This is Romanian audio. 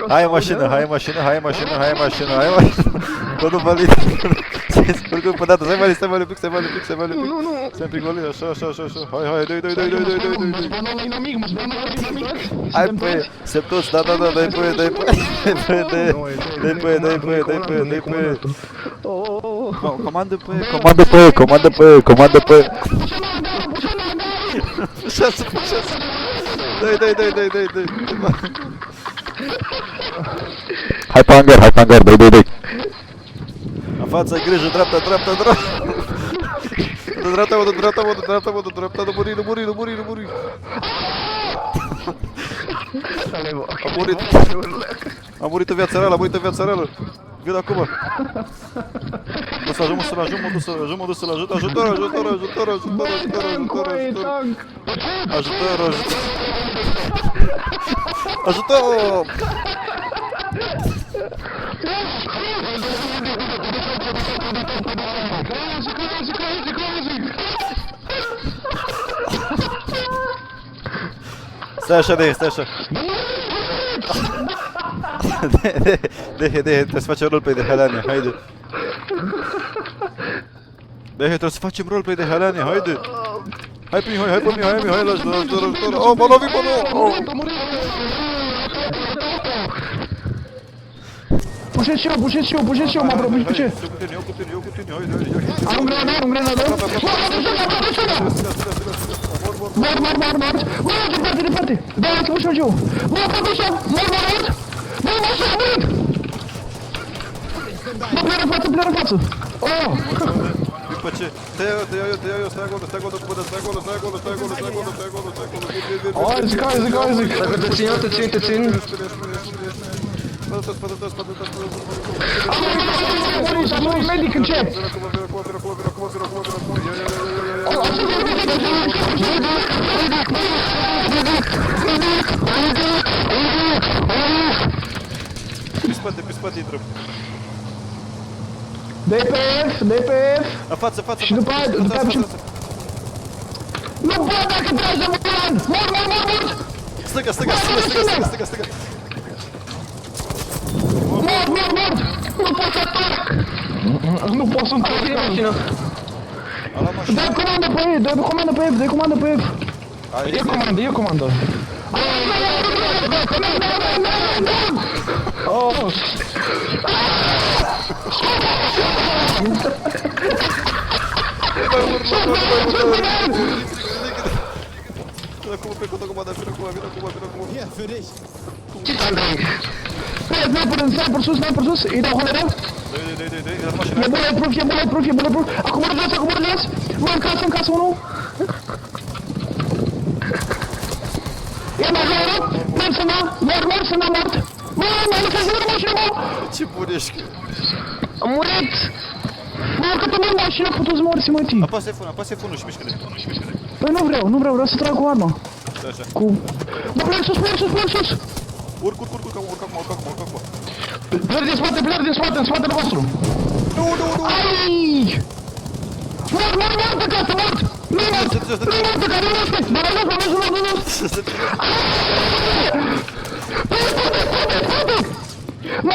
Hai în mașină, hai în mașină, hai în mașină, hai în mașină, hai în mașină. Domnul Valid. Se spurgă pe dată, stai mai un pic, stai mai un pic, stai mai un pic. Stai un pic, Valid, așa, așa, așa, așa. Hai, dai. Mă zbană la inamic, mă zbană la inamic. Hai pe el, se toți, da, dai pe el, dai pe el. Comandă pe el. Pușează. Dai. Hai pe hangar, dai. În față, ai grijă, dreapta. Dreapta, nu muri. A murit în viața reală. Vin acum. Mă duc să-l ajut. Ajutor. Ajutor! Stai așa. Trebuie să facem roleplay de Helania, haide. Trebuie să facem roleplay de Helania, haide. Hai pe mine, hai la ajutor. Oh, mă lovi. Pușesc și eu, mă apropiu cu ce? Eu cu tine, haide. Am un grenadă. Mor, departe. Da, ați pușă eu. Mor, pleară în față. Oh! După ce? Te iau eu, stai acolo, Hai, zic. Dacă te țin. Am un medic încet. Pe spate intrăm. DPF. La față. Și după aia ce... Nu pot dacă tragi de mor! Stânga. Mor! Nu pot să întorc în mașină. Dai comandă pe F. E comandă. Oh! Vin acum. Hier, für dich. Sniper sus, îi dau holeră. E bulletproof. Acum urlați. Mă, în casă, unul. E majoră, mers în mort. Mă, lăsați în mașină, mă. Ce bun ești. Am murit. Mă, că tu nu în mașină, puteți morți, mă, tii. Apasă F1 și mișcă-ne. Păi nu vreau să trag cu arma. Așa. Bă, plec sus. Urc acum. Plec din spate, în spatele vostru. Nu! Ai! Mor, pe casă, mort! Nu mort pe casă, nu mort! Mă!